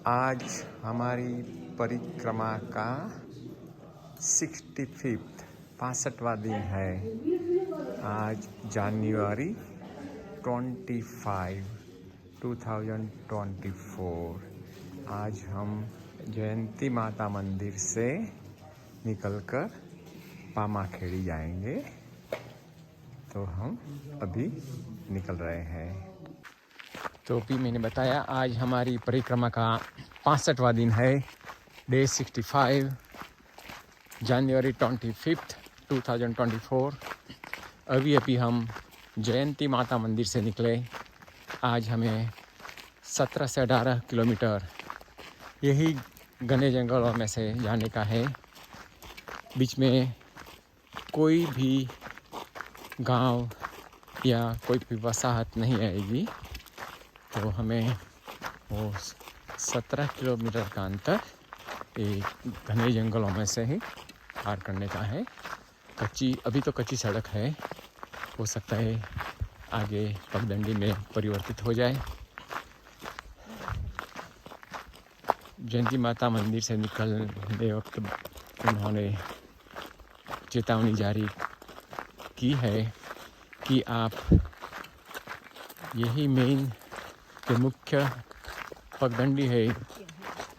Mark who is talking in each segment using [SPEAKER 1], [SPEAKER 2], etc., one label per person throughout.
[SPEAKER 1] आज हमारी परिक्रमा का 65वां दिन है। आज जनवरी 25, 2024। आज हम जयंती माता मंदिर से निकलकर पामाखेड़ी जाएंगे, तो हम अभी निकल रहे हैं। तो भी मैंने बताया आज हमारी परिक्रमा का 65वां दिन है। डे 65, जनवरी 25, 2024। अभी हम जयंती माता मंदिर से निकले। आज हमें 17 से 18 किलोमीटर यही घने जंगलों में से जाने का है। बीच में कोई भी गांव या कोई भी वसाहत नहीं आएगी, तो हमें वो 17 किलोमीटर का अंतर एक घने जंगलों में से ही पार करने का है। अभी तो कच्ची सड़क है, हो सकता है आगे पगडंडी में परिवर्तित हो जाए। जयंती माता मंदिर से निकलने वक्त उन्होंने चेतावनी जारी की है कि आप यही मेन जो मुख्य पगडंडी है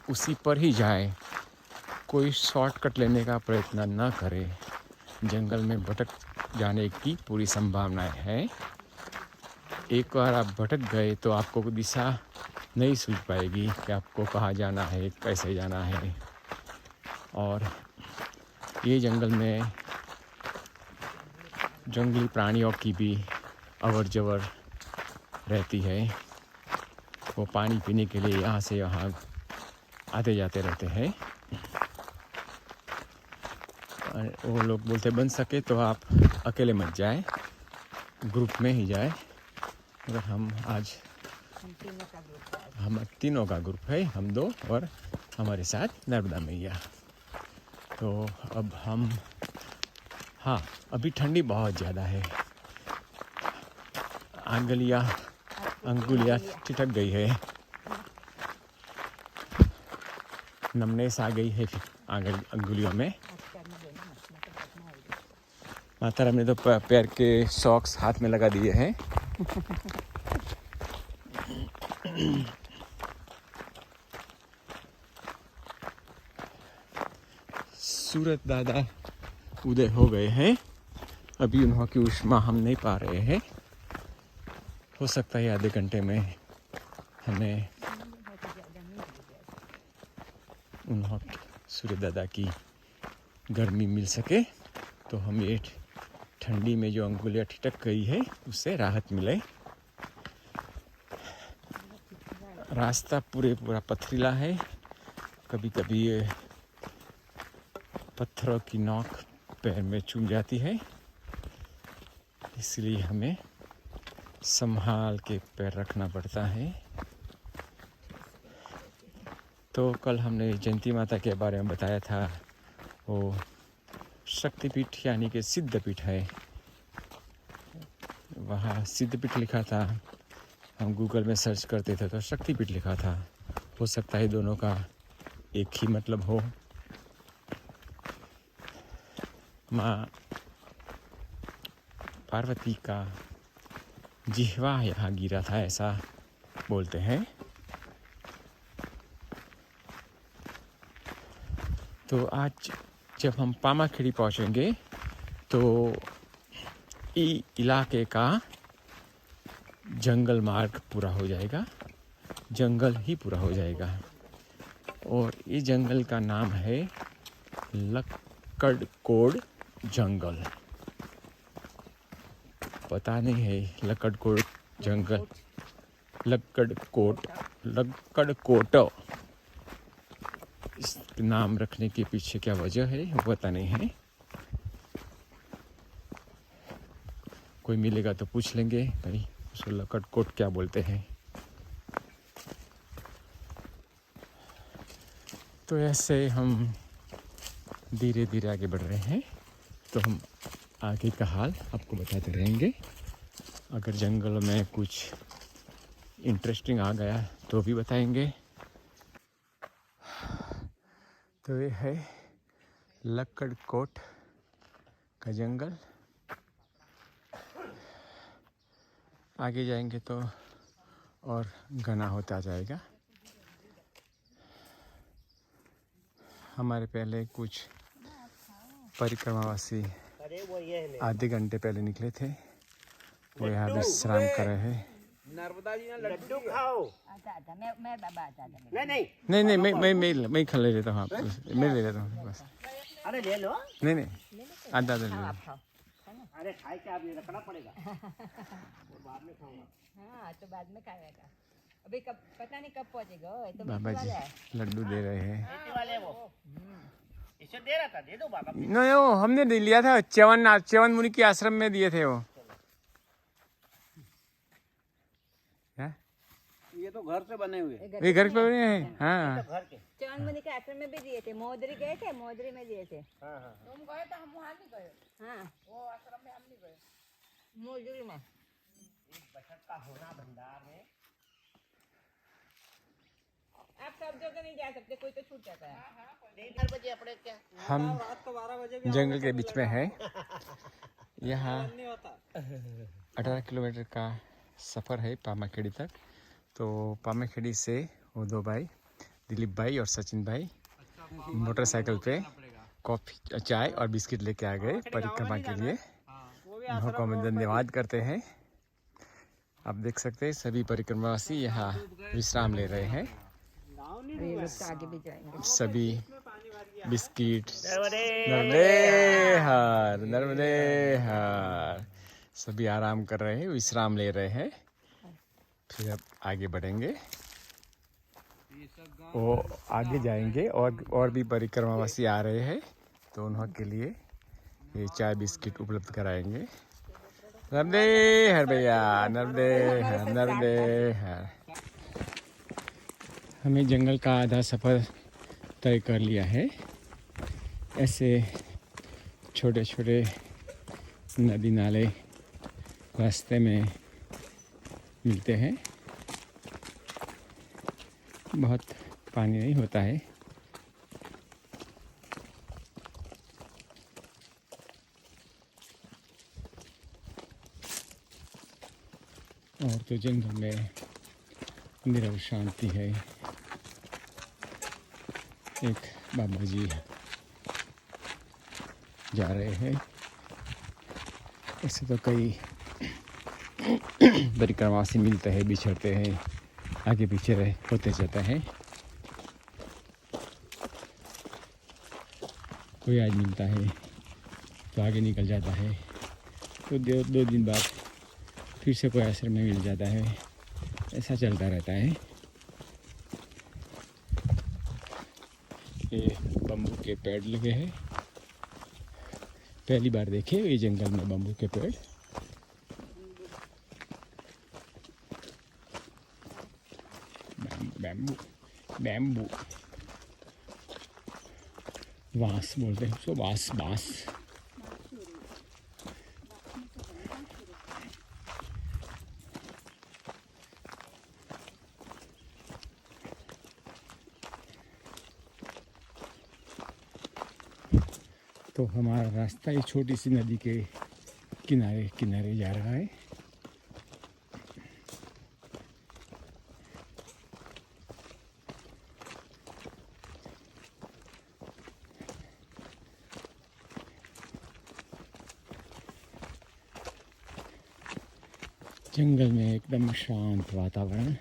[SPEAKER 1] उसी पर ही जाए, कोई शॉर्टकट लेने का प्रयत्न न करे। जंगल में भटक जाने की पूरी संभावना है। एक बार आप भटक गए तो आपको दिशा नहीं सूझ पाएगी कि आपको कहाँ जाना है, कैसे जाना है। और ये जंगल में जंगली प्राणियों की भी अवर जवर रहती है। वो पानी पीने के लिए यहाँ से वहाँ आते जाते रहते हैं। वो लोग बोलते बन सके तो आप अकेले मत जाए, ग्रुप में ही जाए। अगर हम तीनों का ग्रुप है, हम दो और हमारे साथ नर्मदा मैया। तो अब हम अभी ठंडी बहुत ज़्यादा है। अंगुलियाँ ठिठक गई है, नमनेस आ गई है अंगुलियों में। माता राम ने तो पैर के सॉक्स हाथ में लगा दिए हैं। सूरज दादा उदय हो गए हैं। अभी उन्हों की ऊष्मा हम नहीं पा रहे हैं। हो सकता है आधे घंटे में हमें उन्हों सूर्य दादा की गर्मी मिल सके, तो हम ये ठंडी में जो अंगुलियाँ ठिठक गई है उससे राहत मिले। रास्ता पूरा पथरीला है। कभी कभी ये पत्थरों की नोक पैर में चुभ जाती है, इसलिए हमें संभाल के पैर रखना पड़ता है। तो कल हमने जयंती माता के बारे में बताया था। वो शक्तिपीठ यानी कि सिद्धपीठ है। वहाँ सिद्धपीठ लिखा था, हम गूगल में सर्च करते थे तो शक्तिपीठ लिखा था। हो सकता है दोनों का एक ही मतलब हो। माँ पार्वती का जिह्वा यहाँ गिरा था, ऐसा बोलते हैं। तो आज जब हम पामाखेड़ी पहुँचेंगे तो इलाके का जंगल मार्ग पूरा हो जाएगा, जंगल ही पूरा हो जाएगा। और इस जंगल का नाम है लक्कड़कोट जंगल। पता नहीं है लक्कड़कोट जंगल, लक्कड़कोट इस नाम रखने के पीछे क्या वजह है वो पता नहीं है। कोई मिलेगा तो पूछ लेंगे भाई उसको लक्कड़कोट क्या बोलते हैं। तो ऐसे हम धीरे धीरे आगे बढ़ रहे हैं। तो हम आगे का हाल आपको बताते रहेंगे। अगर जंगल में कुछ इंटरेस्टिंग आ गया तो भी बताएंगे। तो ये है लक्कड़ कोट का जंगल। आगे जाएंगे तो और घना होता जाएगा। हमारे पहले कुछ परिक्रमावासी आधे घंटे पहले निकले थे, वो यहाँ विश्राम कर रहे हैं।
[SPEAKER 2] नर्मदा जी ना लड्डू खाओ।
[SPEAKER 1] नहीं नहीं, मैं खा ले लेता हूँ, मैं ले लेता हूँ बस।
[SPEAKER 2] अरे ले लो।
[SPEAKER 1] नहीं आधा ले लो।
[SPEAKER 2] अरे खाए क्या, अभी रखना पड़ेगा। और बाद में खाऊंगा।
[SPEAKER 3] हाँ तो बाद में खाएगा, अभी कब पता नहीं कब पहुँचेगा। तो
[SPEAKER 1] बाबा जी लड्डू दे रहे हैं।
[SPEAKER 2] वाले वो इसे दे रहा था, दे दो बाबा।
[SPEAKER 1] नहीं वो हमने दे लिया था, च्यवन मुनि के आश्रम में दिए थे वो।
[SPEAKER 2] ये तो घर से बने हुए।
[SPEAKER 1] ये घर पे बने हैं। हाँ
[SPEAKER 2] घर के।
[SPEAKER 3] च्यवन मुनि के आश्रम में भी दिए थे, मोदरी गए थे, मोदरी में दिए थे।
[SPEAKER 2] हाँ हाँ।
[SPEAKER 3] तुम गए तो हम वहाँ नहीं गए। हाँ वो आश्रम में हम नहीं गए, मोदरी में।
[SPEAKER 2] इस बचत का होना भंडार में।
[SPEAKER 3] आप सब जगह नहीं जा सकते, कोई तो छूट जाता है।
[SPEAKER 2] 4 बजे अपने क्या
[SPEAKER 1] हम
[SPEAKER 2] रात को 12 बजे
[SPEAKER 1] जंगल के बीच में है। यहाँ 18 किलोमीटर का सफ़र है पामाखेड़ी तक। तो पामाखेड़ी से वो दो भाई दिलीप भाई और सचिन भाई मोटरसाइकिल पे कॉफ़ी चाय और बिस्किट लेके आ गए परिक्रमा के लिए। उन्हों को हम धन्यवाद करते हैं। आप देख सकते हैं सभी परिक्रमावासी यहाँ विश्राम ले रहे हैं।
[SPEAKER 3] ये लोग तो आगे भी जाएंगे।
[SPEAKER 1] सभी बिस्किट नर्मदे हर सभी आराम कर रहे हैं, विश्राम ले रहे हैं। फिर अब आगे बढ़ेंगे, वो आगे जाएंगे और भी परिक्रमावासी आ रहे हैं, तो उन्हों के लिए ये चाय बिस्किट उपलब्ध कराएंगे। नर्मदे हर भैया, नर्मदे हर। हमें जंगल का आधा सफ़र तय कर लिया है। ऐसे छोटे छोटे नदी नाले रास्ते में मिलते हैं, बहुत पानी नहीं होता है। और तो जंगल में निरव शांति है। एक बाबा जी जा रहे हैं। ऐसे तो कई परिक्रमावासी मिलते हैं, बिछड़ते हैं, आगे पीछे होते जाते हैं। कोई आज मिलता है तो आगे निकल जाता है, तो 2 दिन बाद फिर से कोई आश्रम में मिल जाता है। ऐसा चलता रहता है। ये बम्बू के पेड़ लगे हैं। पहली बार देखे ये जंगल में बम्बू के पेड़। बैम्बू बांस बोलते हैं उसको, बांस। तो हमारा रास्ता ये छोटी सी नदी के किनारे जा रहा है। जंगल में एकदम शांत वातावरण।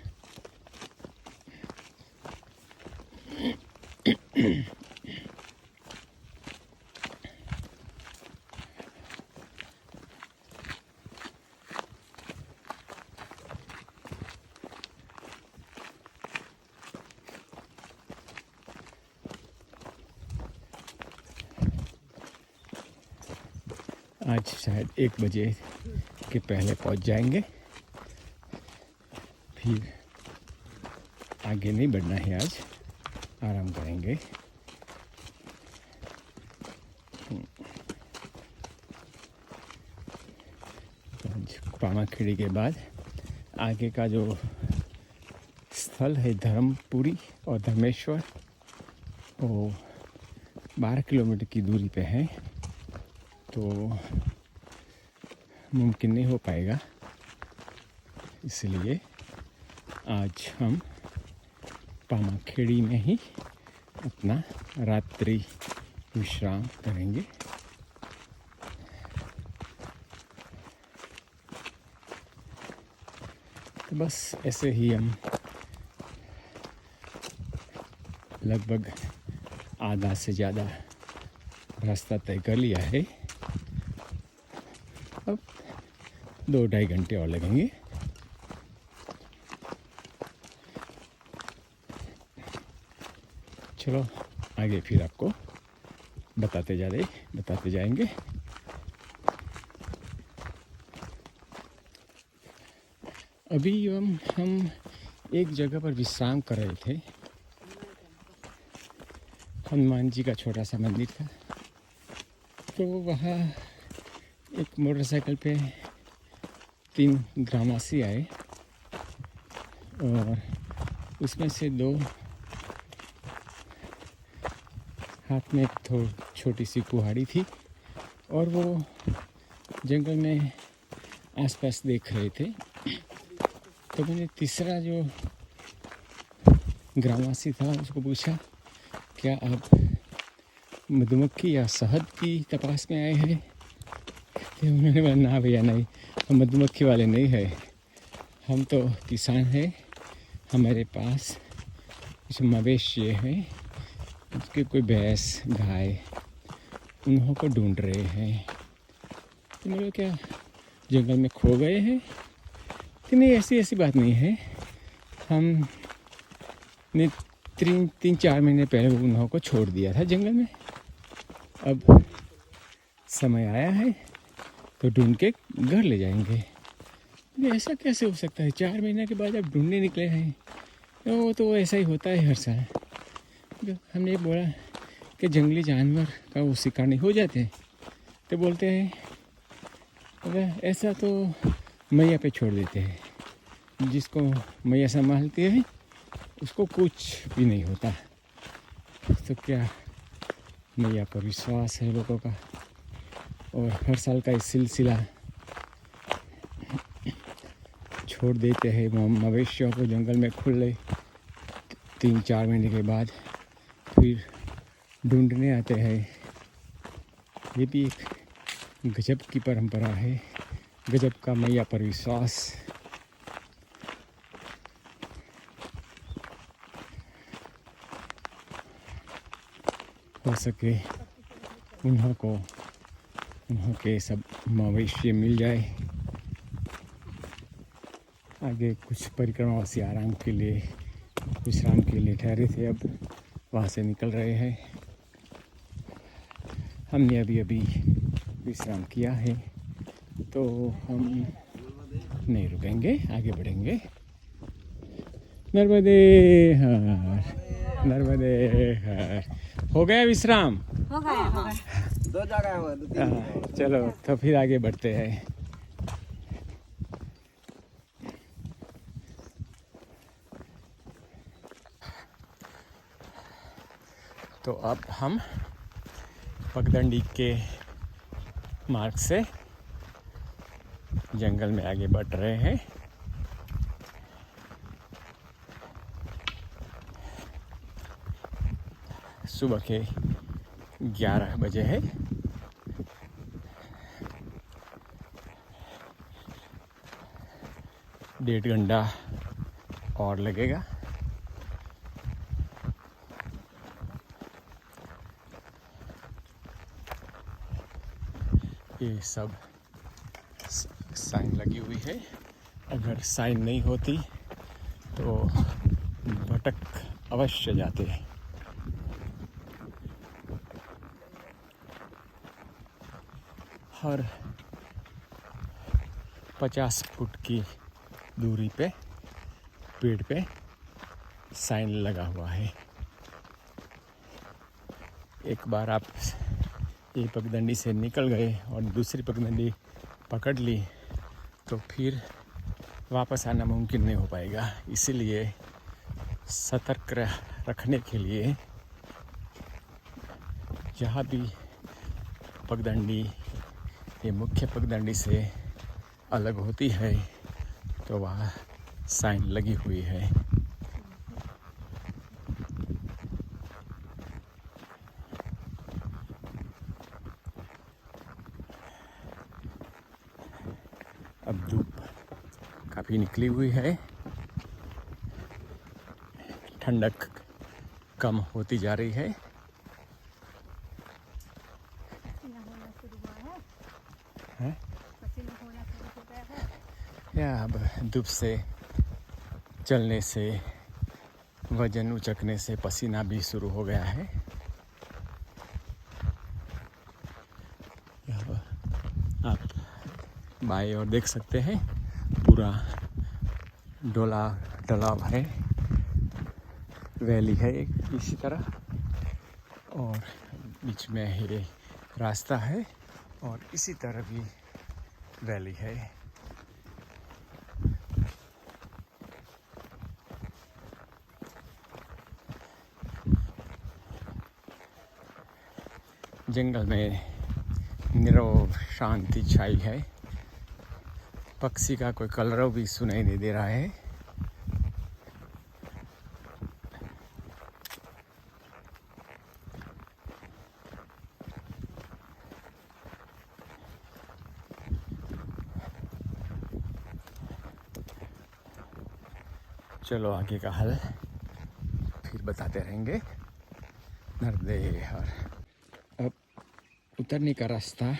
[SPEAKER 1] आज शायद 1 बजे के पहले पहुंच जाएंगे। फिर आगे नहीं बढ़ना है, आज आराम करेंगे। पामाखेड़ी के बाद आगे का जो स्थल है धर्मपुरी और धर्मेश्वर, वो 12 किलोमीटर की दूरी पे है, तो मुमकिन नहीं हो पाएगा। इसलिए आज हम पामाखेड़ी में ही अपना रात्रि विश्राम करेंगे। तो बस ऐसे ही हम लगभग आधा से ज़्यादा रास्ता तय कर लिया है। अब 2-2.5 घंटे और लगेंगे। चलो आगे फिर आपको बताते जाएंगे। अभी हम एक जगह पर विश्राम कर रहे थे। हनुमान जी का छोटा सा मंदिर था, तो वहाँ एक मोटरसाइकिल पे 3 ग्रामवासी आए और उसमें से 2 हाथ में एक छोटी सी कुल्हाड़ी थी और वो जंगल में आसपास देख रहे थे। तो मैंने तीसरा जो ग्रामवासी था उसको पूछा, क्या आप मधुमक्खी या शहद की तपास में आए हैं? तो उन्होंने बोला, ना भैया नहीं, हम मधुमक्खी वाले नहीं है, हम तो किसान हैं, हमारे पास कुछ मवेशी हैं, उसके कोई भैंस गाय उन्हों को ढूंढ रहे हैं। तो मैंने क्या जंगल में खो गए हैं? कि नहीं, ऐसी बात नहीं है, हमने 3-4 महीने पहले उन्हों को छोड़ दिया था जंगल में। अब समय आया है तो ढूंढ के घर ले जाएंगे। ऐसा कैसे हो सकता है? 4 महीने के बाद अब ढूंढने निकले हैं। वो तो ऐसा ही होता है हर साल। जो हमने बोला कि जंगली जानवर का वो शिकार नहीं हो जाते, तो बोलते हैं अगर ऐसा तो मैया पे छोड़ देते हैं, जिसको मैया संभालती है उसको कुछ भी नहीं होता। तो क्या मैया पर विश्वास है लोगों का, और हर साल का इस सिलसिला छोड़ देते हैं मवेशियों को जंगल में खुले। 3-4 महीने के बाद फिर ढूंढने आते हैं। ये भी एक गजब की परंपरा है, गजब का मैया पर विश्वास। हो सके उन्हों के सब मवेशी मिल जाए। आगे कुछ परिक्रमावासी आराम के लिए, विश्राम के लिए ठहरे थे, अब वहाँ से निकल रहे हैं। हमने अभी विश्राम किया है, तो हम नहीं रुकेंगे, आगे बढ़ेंगे। नर्मदे हर, नर्मदे हर। हो गया विश्राम?
[SPEAKER 3] हो गया।
[SPEAKER 2] 2 जगह हुआ, 2-3
[SPEAKER 1] चलो तो फिर आगे बढ़ते हैं। तो अब हम पगडंडी के मार्ग से जंगल में आगे बढ़ रहे हैं। सुबह के 11 बजे है। डेढ़ घंटा और लगेगा। ये सब साइन लगी हुई है, अगर साइन नहीं होती तो भटक अवश्य जाते हैं। हर 50 फुट की दूरी पे पेड़ पे साइन लगा हुआ है। एक बार आप ये पगडंडी से निकल गए और दूसरी पगडंडी पकड़ ली तो फिर वापस आना मुमकिन नहीं हो पाएगा। इसीलिए सतर्क रखने के लिए जहाँ भी पगडंडी ये मुख्य पगडंडी से अलग होती है तो वहाँ साइन लगी हुई है। अब धूप काफ़ी निकली हुई है, ठंडक कम होती जा रही है।
[SPEAKER 3] पसीना होना शुरू हुआ है।
[SPEAKER 1] हैं?
[SPEAKER 3] पसीना होना शुरू हो गया है।
[SPEAKER 1] या अब धूप से चलने से, वजन उचकने से पसीना भी शुरू हो गया है। अब आप बाएं ओर देख सकते हैं, पूरा ढलाव है, वैली है इसी तरह, और बीच में ये रास्ता है और इसी तरह भी वैली है। जंगल में नीरव शांति छाई है, पक्षी का कोई कलरव भी सुनाई नहीं दे रहा है। चलो आगे का हल फिर बताते रहेंगे। नर्मदे हर। अब उतरने का रास्ता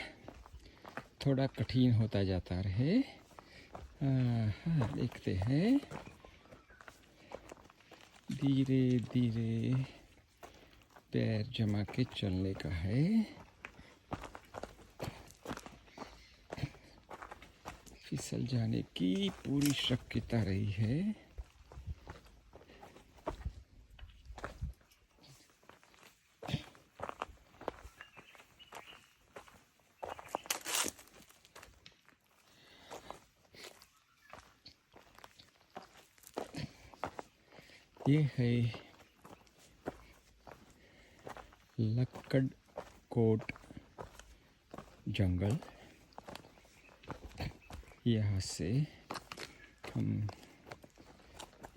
[SPEAKER 1] थोड़ा कठिन होता जाता है। हाँ, देखते हैं, धीरे धीरे पैर जमा के चलने का है। फिसल जाने की पूरी शक्यता रही है। ये है लक्कड़ कोट जंगल। यहाँ से हम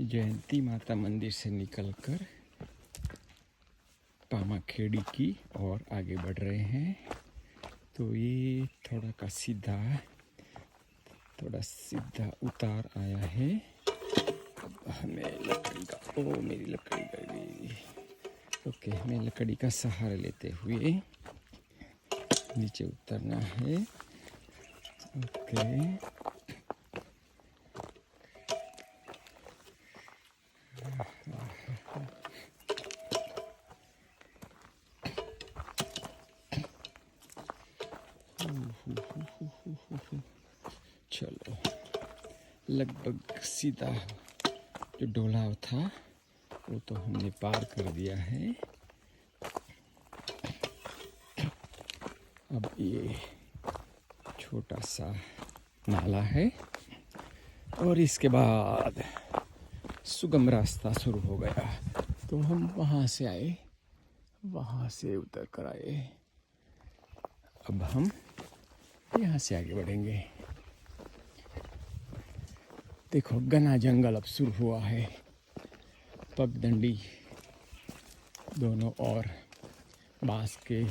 [SPEAKER 1] जयंती माता मंदिर से निकलकर पामाखेड़ी की ओर आगे बढ़ रहे हैं। तो ये थोड़ा सीधा उतार आया है। अब हमें लकड़ी का, ओ मेरी लकड़ी गड़ गई। ओके, हमें लकड़ी का सहारा लेते हुए नीचे उतरना है। ओके, चलो लगभग सीधा जो ढोलाव था वो तो हमने पार कर दिया है। अब ये छोटा सा नाला है और इसके बाद सुगम रास्ता शुरू हो गया। तो हम वहाँ से आए, वहाँ से उतर कर आए। अब हम यहाँ से आगे बढ़ेंगे। देखो, घना जंगल अब शुरू हुआ है, पगडंडी दोनों ओर बांस के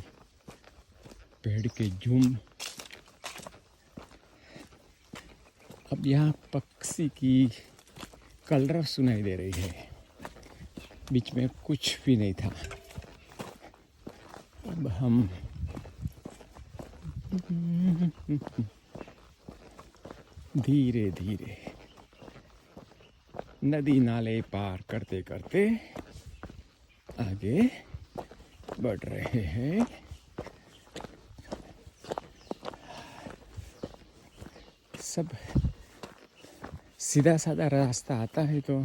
[SPEAKER 1] पेड़ के झुंड। अब यहाँ पक्षी की कलरव सुनाई दे रही है, बीच में कुछ भी नहीं था। अब हम धीरे धीरे नदी नाले पार करते करते आगे बढ़ रहे हैं। सब सीधा साधा रास्ता आता है तो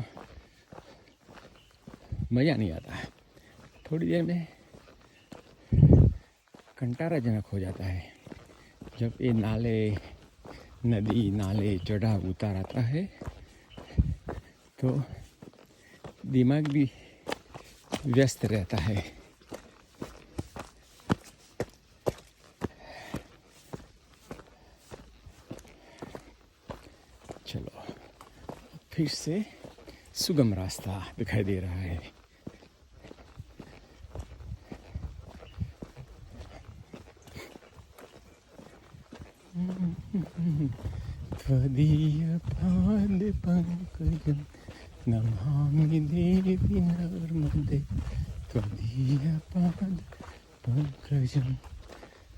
[SPEAKER 1] मज़ा नहीं आता है, थोड़ी देर में कंटाराजनक हो जाता है। जब ये नदी नाले चढ़ाव उतार आता है तो दिमाग भी व्यस्त रहता है। फिर से सुगम रास्ता दिखाई दे रहा है। त्वदीय पाद पंकजं नमामि देवी नर्मदे। त्वदीय पाद पंकजं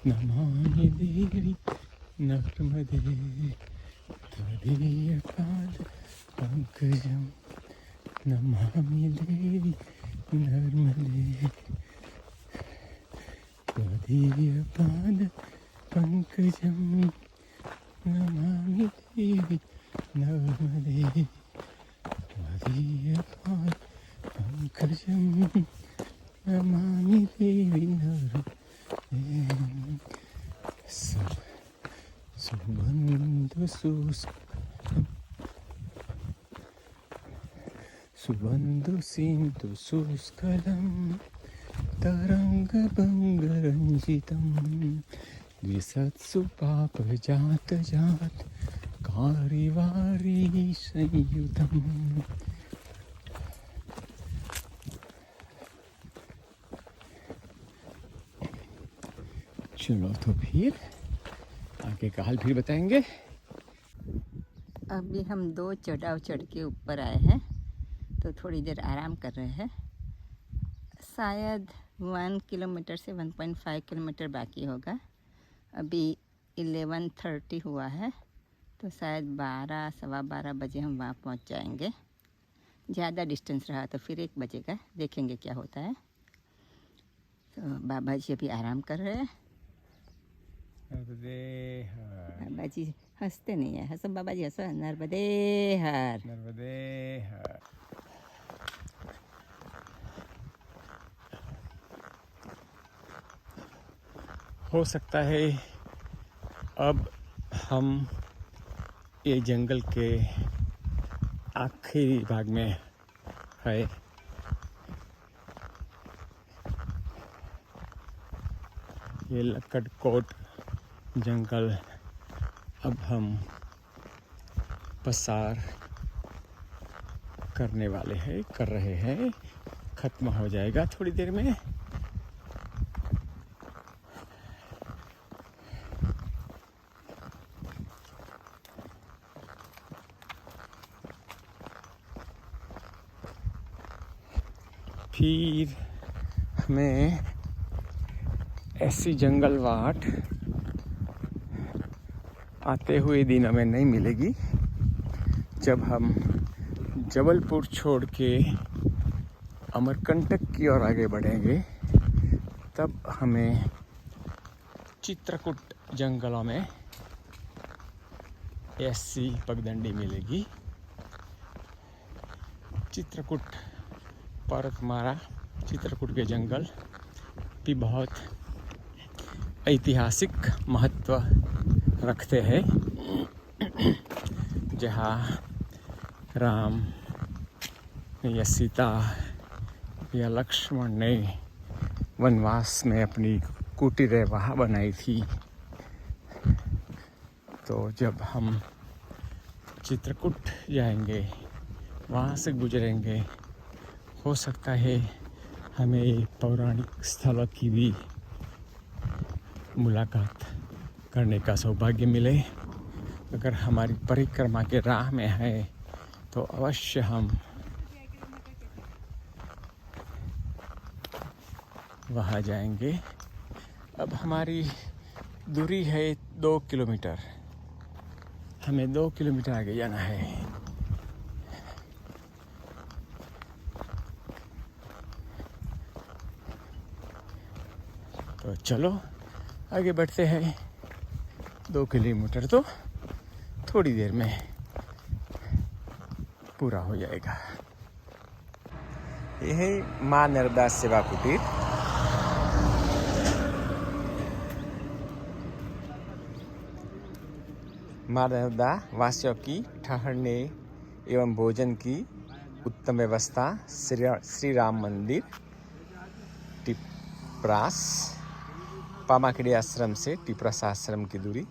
[SPEAKER 1] नमामि देवी नर्मदे। त्वदीय पाद पंकजं नमामि देवी नर्मदे। त्वदीय पाद पंकजं नमामि देवी नर्मदे। त्वदीय पाद पंकजं नमामि देवी नर्मदे। सुबन्धु सिन्धु सुस्कलं तरङ्गभङ्गरञ्जितं द्विसत्सु पापजात कारिवारी संयुतम्। चलो तो फिर आगे का हाल फिर बताएंगे।
[SPEAKER 3] अभी हम 2 चढ़ाव चढ़ के ऊपर आए हैं, तो थोड़ी देर आराम कर रहे हैं। शायद 1 किलोमीटर से 1.5 किलोमीटर बाकी होगा। अभी 11:30 हुआ है, तो शायद 12 सवा 12 बजे हम वहाँ पहुँच जाएंगे। ज़्यादा डिस्टेंस रहा तो फिर 1 बजेगा, देखेंगे क्या होता है। तो बाबा जी अभी आराम कर रहे हैं।
[SPEAKER 1] नर्मदे हर,
[SPEAKER 3] बाबा जी हंसते नहीं है, हंसो बाबा जी, हंसो। नर्मदे हर,
[SPEAKER 1] नर्मदे हर। हो सकता है अब हम ये जंगल के आखिरी भाग में है। ये लक्कड़कोट जंगल अब हम पसार करने वाले हैं, कर रहे हैं। खत्म हो जाएगा थोड़ी देर में। फिर हमें ऐसी जंगल वाट आते हुए दिन हमें नहीं मिलेगी। जब हम जबलपुर छोड़ के अमरकंटक की ओर आगे बढ़ेंगे, तब हमें चित्रकूट जंगलों में ऐसी पगडंडी मिलेगी। चित्रकूट पर्वतमाला, चित्रकूट के जंगल भी बहुत ऐतिहासिक महत्व रखते हैं। जहाँ राम या सीता या लक्ष्मण ने वनवास में अपनी कुटीरें वहाँ बनाई थी। तो जब हम चित्रकूट जाएंगे, वहाँ से गुजरेंगे, हो सकता है हमें पौराणिक स्थलों की भी मुलाकात करने का सौभाग्य मिले। अगर हमारी परिक्रमा के राह में है तो अवश्य हम वहाँ जाएंगे। अब हमारी दूरी है 2 किलोमीटर। हमें 2 किलोमीटर आगे जाना है। तो चलो आगे बढ़ते हैं। 2 किलोमीटर तो थोड़ी देर में पूरा हो जाएगा। यह है माँ नर्मदा सेवा कुटीर। माँ नर्मदा वासियों की ठहरने एवं भोजन की उत्तम व्यवस्था। श्री राम मंदिर, टिप्रास, पामाखेड़ी आश्रम से टिप्रास आश्रम की दूरी।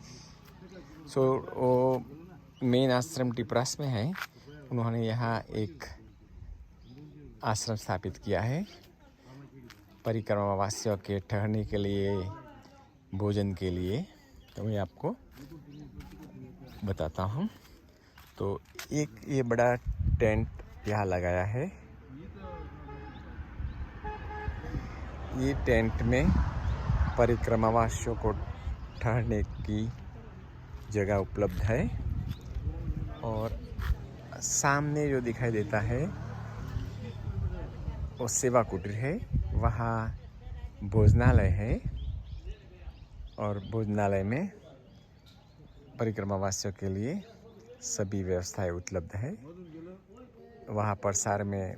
[SPEAKER 1] वो मेन आश्रम टिप्रास में है, उन्होंने यहाँ एक आश्रम स्थापित किया है परिक्रमा वासियों के ठहरने के लिए, भोजन के लिए। तो मैं आपको बताता हूँ। तो एक ये बड़ा टेंट यहाँ लगाया है। ये टेंट में परिक्रमा वासियों को ठहरने की जगह उपलब्ध है। और सामने जो दिखाई देता है वो सेवा कुटीर है। वहाँ भोजनालय है और भोजनालय में परिक्रमा वासियों के लिए सभी व्यवस्थाएं उपलब्ध है। वहाँ प्रसार में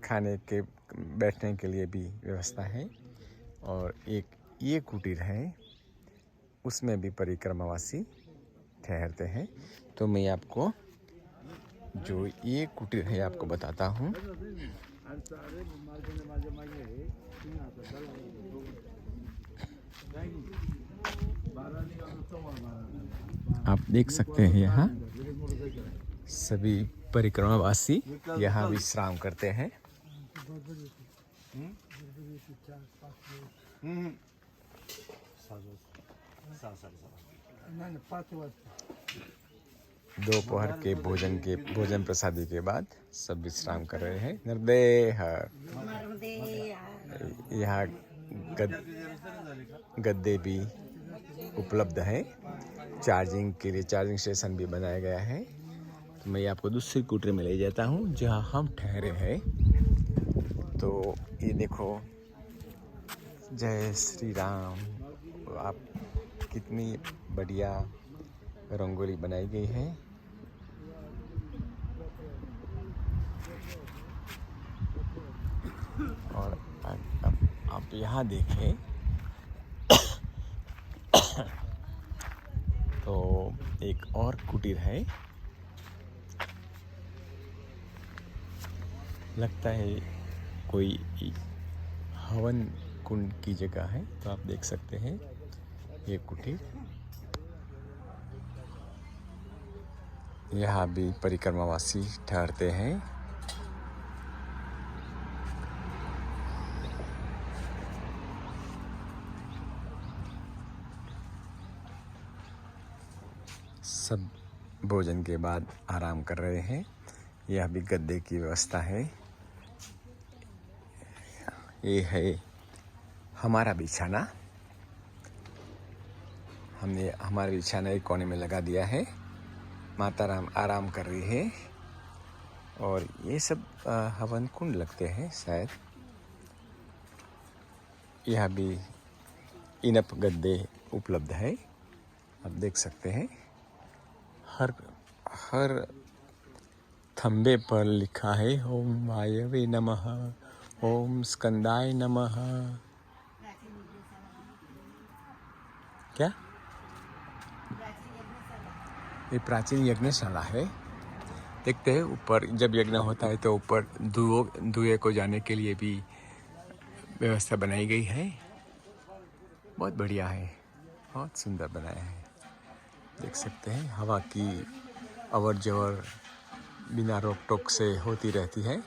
[SPEAKER 1] खाने के बैठने के लिए भी व्यवस्था है। और एक ये कुटीर है, उसमें भी परिक्रमावासी ठहरते हैं। तो मैं आपको जो ये कुटीर है आपको बताता हूँ। आप देख सकते हैं यहाँ सभी परिक्रमावासी यहाँ विश्राम करते हैं। दोपहर के भोजन प्रसादी के बाद सब विश्राम कर रहे हैं। नर्मदे हर। यहाँ गद्दे भी उपलब्ध है। चार्जिंग के लिए चार्जिंग स्टेशन भी बनाया गया है। तो मैं आपको दूसरी कुटीर में ले जाता हूँ जहाँ हम ठहरे हैं। तो ये देखो, जय श्री राम। आप कितनी बढ़िया रंगोली बनाई गई है। और आप यहाँ देखें तो एक और कुटीर है। लगता है कोई हवन कुंड की जगह है। तो आप देख सकते हैं ये कुटीर। यहाँ भी परिक्रमावासी ठहरते हैं। सब भोजन के बाद आराम कर रहे हैं। यह भी गद्दे की व्यवस्था है। ये है हमारा बिछाना। हमने हमारा बिछाना एक कोने में लगा दिया है। माता राम आराम कर रही है। और ये सब हवन कुंड लगते हैं शायद। यह भी इनप गद्दे उपलब्ध है। आप देख सकते हैं हर थंबे पर लिखा है ओम वायवे नमः, ओम स्कंदाय नमः। क्या? ये प्राचीन यज्ञशाला है। देखते हैं ऊपर जब यज्ञ होता है तो ऊपर धुएं को जाने के लिए भी व्यवस्था बनाई गई है। बहुत बढ़िया है, बहुत सुंदर बनाया है। देख सकते हैं हवा की अवर जवर बिना रोक टोक से होती रहती है।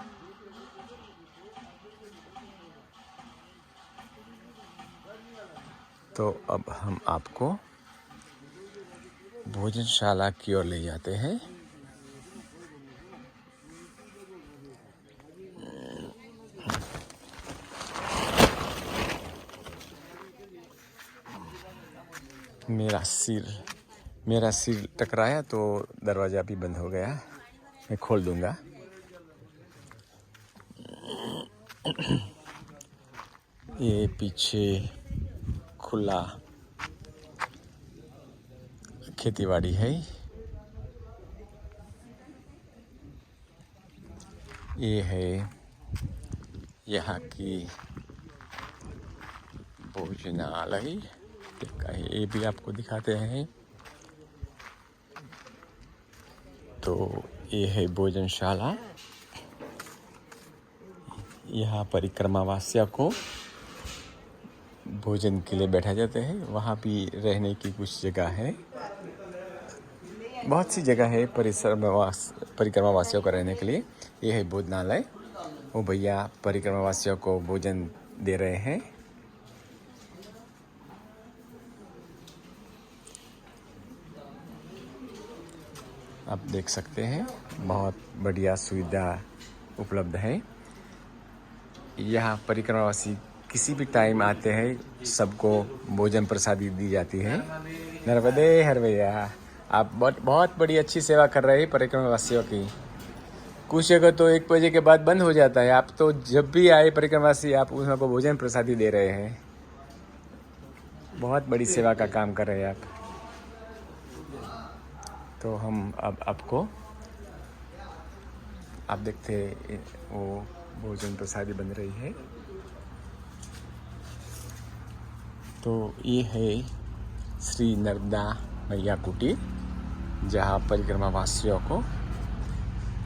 [SPEAKER 1] तो अब हम आपको भोजनशाला की ओर ले जाते हैं। मेरा सिर टकराया तो दरवाज़ा भी बंद हो गया। मैं खोल दूंगा। ये पीछे खुला खेतीबाड़ी है। ये है यहाँ की भोजनालय। ये भी आपको दिखाते हैं। तो ये है भोजनशाला। यहाँ परिक्रमावासियों को भोजन के लिए बैठा जाते हैं। वहाँ भी रहने की कुछ जगह है। बहुत सी जगह है परिक्रमा वासियों को रहने के लिए। ये है भोजनालय। वो भैया परिक्रमा वासियों को भोजन दे रहे हैं। आप देख सकते हैं, बहुत बढ़िया सुविधा उपलब्ध है। यहाँ परिक्रमावासी किसी भी टाइम आते हैं, सबको भोजन प्रसादी दी जाती है। नर्मदे हर भैया, आप बहुत बड़ी अच्छी सेवा कर रहे हैं परिक्रमावासियों की। कुछ जगह तो 1 बजे के बाद बंद हो जाता है, आप तो जब भी आए परिक्रमावासी आप उनको भोजन प्रसादी दे रहे हैं। बहुत बड़ी सेवा का काम कर रहे हैं आप। तो हम अब आपको आप देखते वो भोजन प्रसादी बन रही है। तो ये है श्री नर्मदा मैया कुटीर, जहाँ परिक्रमा वासियों को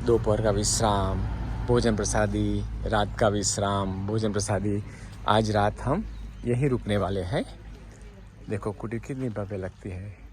[SPEAKER 1] दोपहर का विश्राम, भोजन प्रसादी, रात का विश्राम, भोजन प्रसादी। आज रात हम यहीं रुकने वाले हैं। देखो कुटीर कितनी भव्य लगती है।